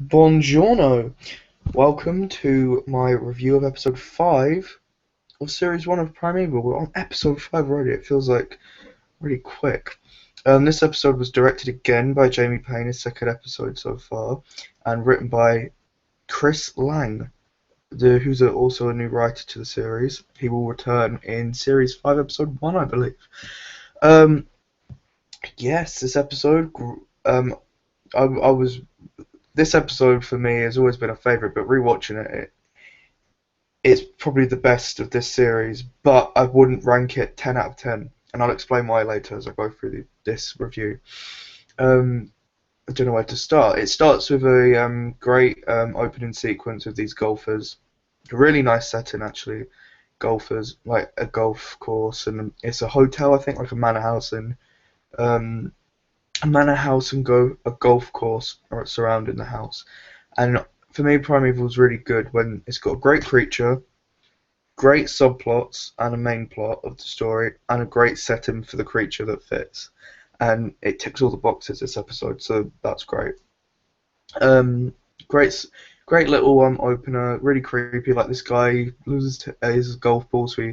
Buongiorno! Welcome to my review of episode 5 of series 1 of Primeval. We're on episode 5 already, it feels like really quick. This episode was directed again by Jamie Payne, his second episode so far, and written by Chris Lang, who's also a new writer to the series. He will return in series 5, episode 1, I believe. Um, yes, this episode, I was this episode for me has always been a favourite, but rewatching it's probably the best of this series. But I wouldn't rank it 10 out of 10, and I'll explain why later as I go through this review. I don't know where to start. It starts with a great opening sequence of these golfers. A really nice setting, actually. Golfers, like a golf course, and it's a hotel, I think, like a manor house, and um, go a golf course surrounding the house. And for me, Primeval is really good when it's got a great creature, great subplots, and a main plot of the story, and a great setting for the creature that fits. And it ticks all the boxes this episode, so that's great. Um, great, great little opener, really creepy. Like this guy loses his golf ball, so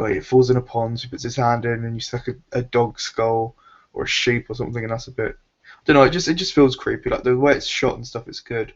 he falls in a pond. So he puts his hand in, and you see like a dog skull or a sheep or something, and that's a bit. I don't know. It just feels creepy. Like the way it's shot and stuff, it's good.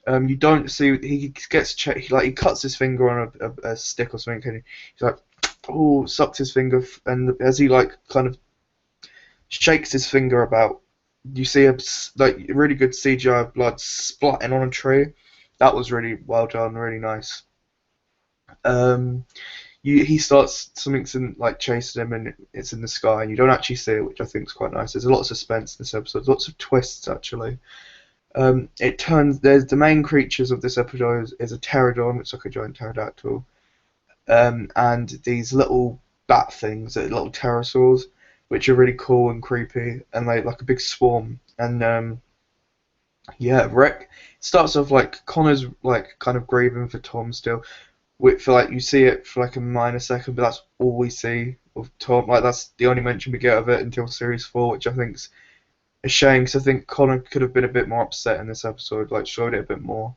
You don't see he gets he cuts his finger on a stick or something, and he's like, oh, sucks his finger, and as he like kind of shakes his finger about, you see a like really good CGI of blood splatting on a tree. That was really well done, really nice. Um, he starts something's like chasing him, and it's in the sky, and you don't actually see it, which I think is quite nice. There's a lot of suspense in this episode, lots of twists actually. It turns there's the main creatures of this episode is a pterodon, which is like a giant pterodactyl, and these little bat things, little pterosaurs, which are really cool and creepy, and like a big swarm. And yeah, Rick starts off like Connor's like kind of grieving for Tom still. For like you see it for like a minor second, but that's all we see of Tom. Like that's the only mention we get of it until series 4, which I think's a shame because I think Connor could have been a bit more upset in this episode, like showed it a bit more.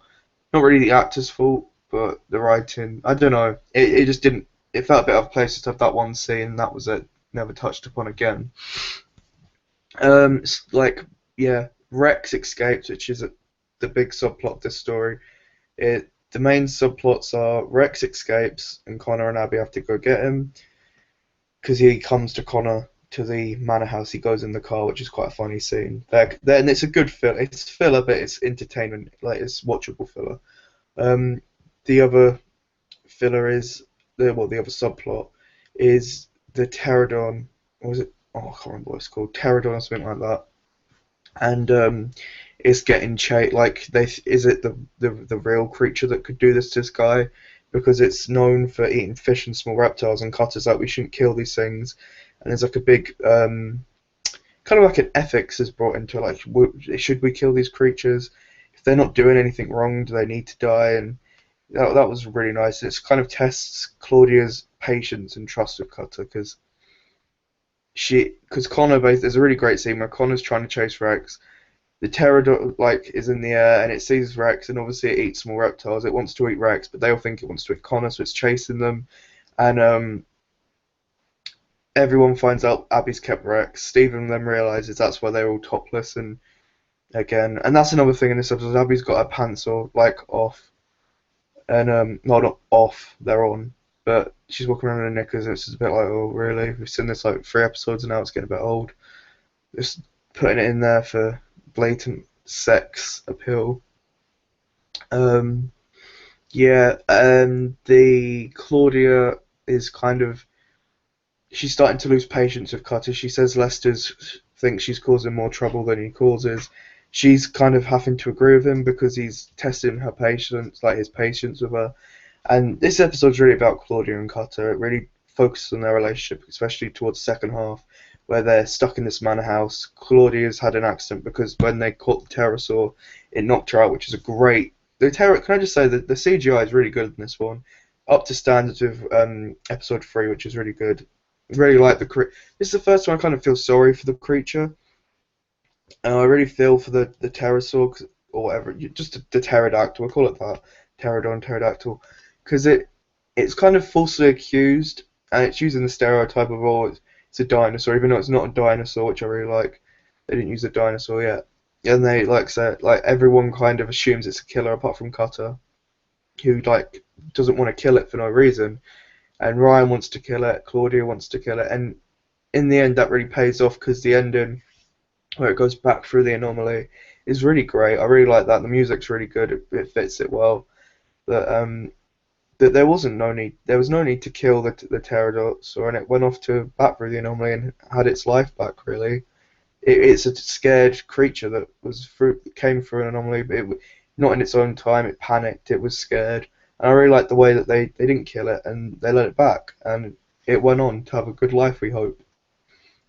Not really the actor's fault, but the writing. I don't know. It just didn't. It felt a bit out of place to have that one scene. And that was it. Never touched upon again. Like yeah, Rex escapes, which is the big subplot of this story. The main subplots are Rex escapes, and Connor and Abby have to go get him because he comes to Connor to the manor house. He goes in the car, which is quite a funny scene. And it's a good filler. It's filler, but it's entertainment. Like it's watchable filler. Um, the other filler is the other subplot is the pterodon. What was it? Oh, I can't remember what it's called. Pterodon or something like that. And it's getting chased. Like, is it the real creature that could do this to this guy? Because it's known for eating fish and small reptiles, and Cutter's like, we shouldn't kill these things. And there's like a big kind of like an ethics is brought into like, should we kill these creatures? If they're not doing anything wrong, do they need to die? And that was really nice. It kind of tests Claudia's patience and trust with Cutter because Connor there's a really great scene where Connor's trying to chase Rex. The pterodon like is in the air and it sees Rex, and obviously it eats small reptiles. It wants to eat Rex, but they all think it wants to eat Connor, so it's chasing them. And everyone finds out Abby's kept Rex. Stephen then realizes that's why they're all topless and again. And that's another thing in this episode. Abby's got her pants all like off, and no, not off. They're on, but she's walking around in her knickers, and it's just a bit like, oh really? We've seen this like 3 episodes, and now it's getting a bit old. Just putting it in there for blatant sex appeal. Um, yeah, and the Claudia is kind of she's starting to lose patience with Cutter. She says Lester's thinks she's causing more trouble than he causes. She's kind of having to agree with him because he's testing her patience, like his patience with her. And this episode's really about Claudia and Cutter. It really focuses on their relationship, especially towards the second half, where they're stuck in this manor house. Claudia's had an accident because when they caught the pterosaur, it knocked her out, which is a great. Can I just say that the CGI is really good in this one, up to standards of episode 3, which is really good. Really like this is the first time I kind of feel sorry for the creature. I really feel for the pterosaur. or whatever, just the pterodactyl. We'll call it that, pterodon, pterodactyl, because it's kind of falsely accused, and it's using the stereotype of, oh, it's a dinosaur, even though it's not a dinosaur, which I really like. They didn't use a dinosaur yet, and they like said like everyone kind of assumes it's a killer apart from Cutter, who like doesn't want to kill it for no reason, and Ryan wants to kill it, Claudia wants to kill it, and in the end that really pays off because the ending where it goes back through the anomaly is really great. I really like that. The music's really good. It fits it well. That there wasn't no need. There was no need to kill the pterodactyl, and it went off to back through the anomaly and had its life back. Really, it's a scared creature that came through an anomaly, but not in its own time. It panicked. It was scared, and I really like the way that they didn't kill it and they let it back, and it went on to have a good life. We hope.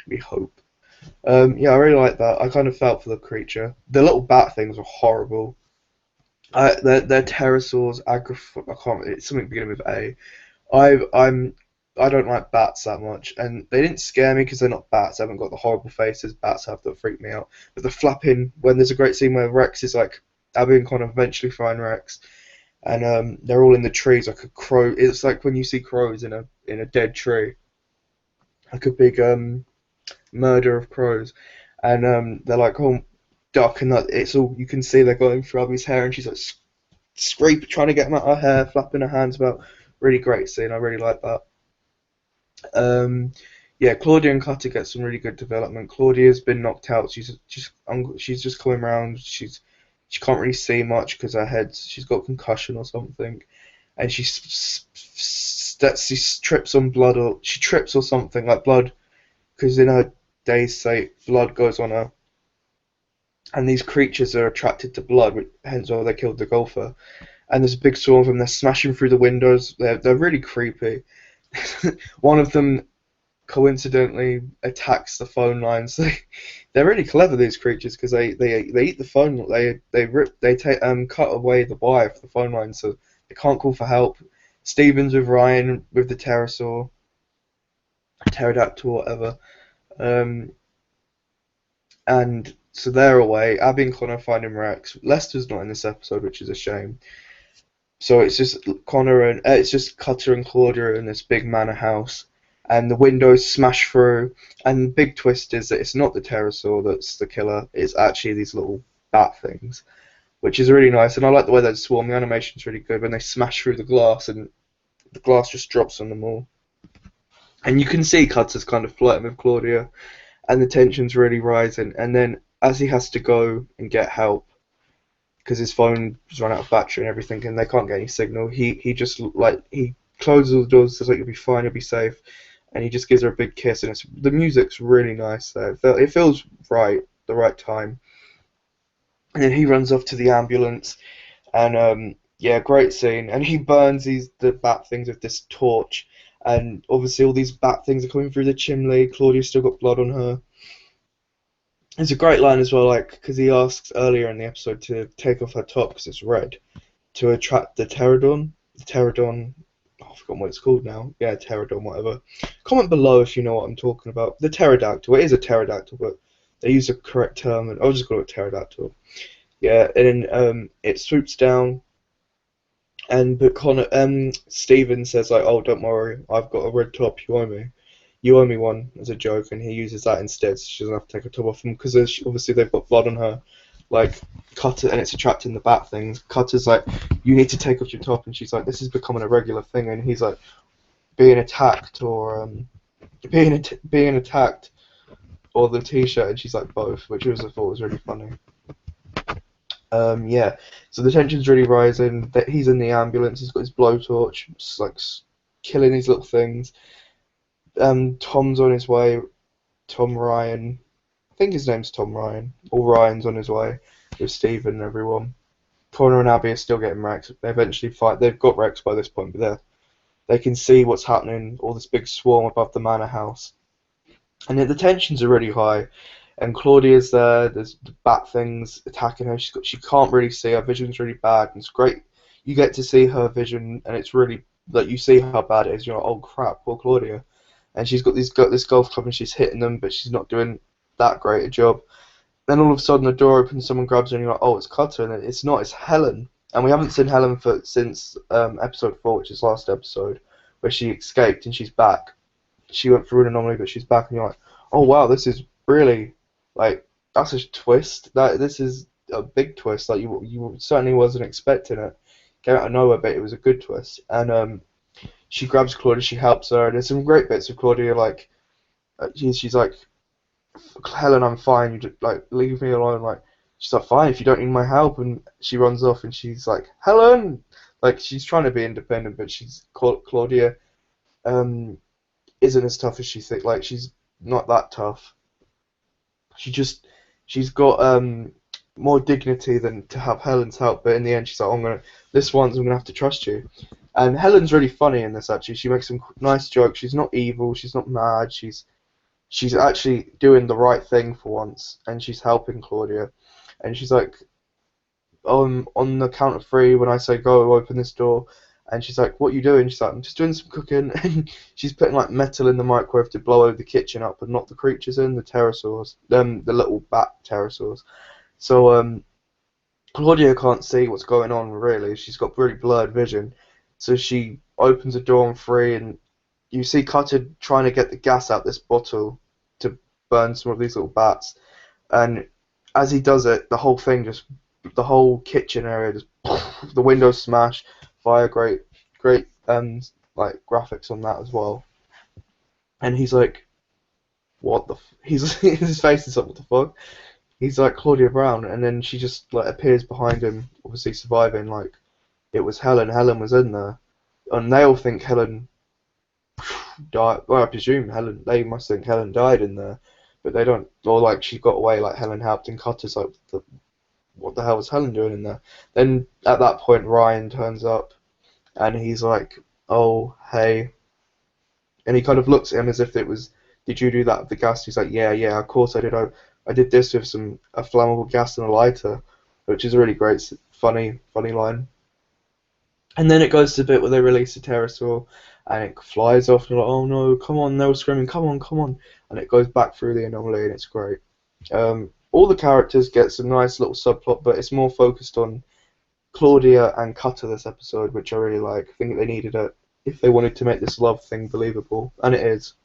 We hope. Yeah, I really like that. I kind of felt for the creature. The little bat things were horrible. They're pterosaurs, I can't. It's something beginning with A. I don't like bats that much, and they didn't scare me because they're not bats. They haven't got the horrible faces bats have that freak me out. But the flapping, when there's a great scene where Rex is like Abby and Connor eventually find Rex, and they're all in the trees like a crow. It's like when you see crows in a dead tree, like a big murder of crows, and they're like, oh, duck, and that it's all you can see. They're going through Abby's hair, and she's like trying to get them out of her hair, flapping her hands about. Really great scene. I really like that. Yeah, Claudia and Cutter get some really good development. Claudia's been knocked out. She's just coming around. She can't really see much because she's got concussion or something, and she trips on blood or she trips or something like blood because in her day's state blood goes on her, and these creatures are attracted to blood, hence why they killed the golfer. And there's a big swarm of them. They're smashing through the windows. They're really creepy. One of them coincidentally attacks the phone lines. They're really clever, these creatures, because they eat the phone. They cut away the wire for the phone line, so they can't call for help. Stevens with Ryan with the pterosaur, pterodactyl, whatever. Um, and so they're away. Abby and Connor finding Rex. Lester's not in this episode, which is a shame. So it's just it's just Cutter and Claudia in this big manor house, and the windows smash through. And the big twist is that it's not the pterosaur that's the killer; it's actually these little bat things, which is really nice. And I like the way they swarm. The animation's really good when they smash through the glass, and the glass just drops on them all. And you can see Cutter's kind of flirting with Claudia, and the tension's really rising. And then as he has to go and get help, because his phone's run out of battery and everything, and they can't get any signal. He just he closes all the doors, says like you'll be fine, you'll be safe, and he just gives her a big kiss. And the music's really nice there. It feels right, the right time. And then he runs off to the ambulance, and yeah, great scene. And he burns the bat things with this torch, and obviously all these bat things are coming through the chimney. Claudia's still got blood on her. It's a great line as well, like because he asks earlier in the episode to take off her top because it's red to attract the pterodon. The pterodon, oh, I've forgotten what it's called now. Yeah, pterodon, whatever. Comment below if you know what I'm talking about. The pterodactyl. It is a pterodactyl, but they use the correct term, and I'll just call it pterodactyl. Yeah, and then it swoops down, but Steven says like, "Oh, don't worry, I've got a red top. You owe me." You owe me one as a joke, and he uses that instead, so she doesn't have to take her top off him because obviously they've got blood on her, like Cutter, and it's attracting the bat things. Cutter's like, you need to take off your top, and she's like, this is becoming a regular thing, and he's like, being attacked or being attacked, or the T-shirt, and she's like both, which I thought was really funny. Yeah, so the tension's really rising. That he's in the ambulance, he's got his blowtorch, just like killing these little things. Tom's on his way. Tom Ryan. I think his name's Tom Ryan. Or Ryan's on his way with Steven and everyone. Connor and Abby are still getting Rex. They eventually fight. They've got Rex by this point, but they can see what's happening. All this big swarm above the manor house. And the tensions are really high. And Claudia's there. There's the bat things attacking her. She can't really see. Her vision's really bad. And it's great. You get to see her vision, and it's really like you see how bad it is. You're like, oh crap, poor Claudia. And she's got this golf club and she's hitting them, but she's not doing that great a job. then all of a sudden the door opens, someone grabs her, and you're like, oh, it's Cutter, and it's not, it's Helen. And we haven't seen Helen since episode 4, which is last episode, where she escaped and she's back. She went through an anomaly, but she's back, and you're like, oh wow, this is really, like, that's a twist. This is a big twist. Like, you certainly wasn't expecting it. Came out of nowhere, but it was a good twist. And she grabs Claudia, she helps her, and there's some great bits of Claudia, like, she's like, Helen, I'm fine. You just, like, leave me alone. Like, she's like, fine if you don't need my help. And she runs off, and she's like, Helen, like, she's trying to be independent, but Claudia isn't as tough as she thinks. Like, she's not that tough. She's got more dignity than to have Helen's help. But in the end, she's like, I'm gonna have to trust you. And Helen's really funny in this. Actually, she makes some nice jokes. She's not evil. She's not mad. She's actually doing the right thing for once, and she's helping Claudia. And she's like, on the count of 3, when I say go, open this door. And she's like, what are you doing? She's like, I'm just doing some cooking. And she's putting like metal in the microwave to blow over the kitchen up and knock the creatures in, the pterosaurs, the little bat pterosaurs. So Claudia can't see what's going on really. She's got really blurred vision. So she opens the door on 3, and you see Cutter trying to get the gas out this bottle to burn some of these little bats, and as he does it, the whole kitchen area just, the windows smash, fire, great, like graphics on that as well. And he's like, what the? His face is like, what the fuck? He's like Claudia Brown, and then she just like appears behind him, obviously surviving. Like, it was Helen. Helen was in there, and they all think Helen died. Well, I presume they must think Helen died in there, but they don't. Or like she got away, like Helen helped, and Cutter's like, what the hell was Helen doing in there? Then at that point, Ryan turns up, and he's like, oh hey, and he kind of looks at him as if it was, did you do that with the gas? He's like, yeah, of course I did. I did this with a flammable gas and a lighter, which is a really great, funny line. And then it goes to the bit where they release the pterosaur, and it flies off, and you're like, oh no, come on, they were screaming, come on, and it goes back through the anomaly, and it's great. All the characters get some nice little subplot, but it's more focused on Claudia and Cutter this episode, which I really like. I think they needed it if they wanted to make this love thing believable, and it is.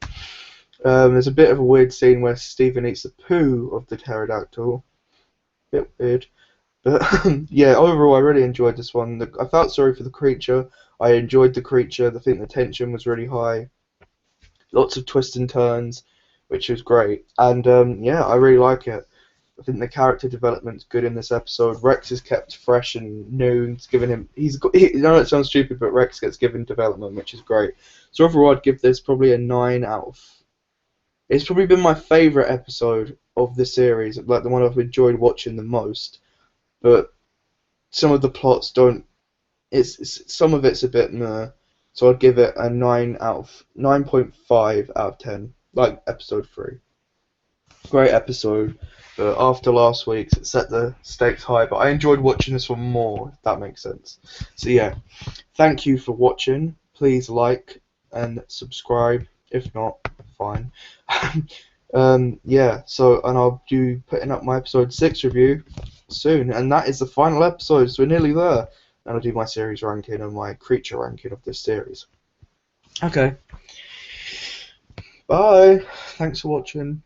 There's a bit of a weird scene where Stephen eats the poo of the pterodactyl. Bit weird. But yeah, overall I really enjoyed this one. I felt sorry for the creature. I enjoyed the creature. I think the tension was really high. Lots of twists and turns, which was great. And yeah, I really like it. I think the character development's good in this episode. Rex is kept fresh and new. It's given him. I know it sounds stupid, but Rex gets given development, which is great. So overall, I'd give this probably a 9 out of. It's probably been my favourite episode of the series, like the one I've enjoyed watching the most. But some of the plots don't. Some of it's a bit meh. So I'd give it a 9.5 out of 10, like episode 3. Great episode, but after last week's, it set the stakes high. But I enjoyed watching this one more, if that makes sense. So yeah, thank you for watching. Please like and subscribe. If not, fine. Yeah. So, and I'll be putting up my episode 6 review soon, and that is the final episode. So we're nearly there, and I'll do my series ranking and my creature ranking of this series. Okay. Bye. Thanks for watching.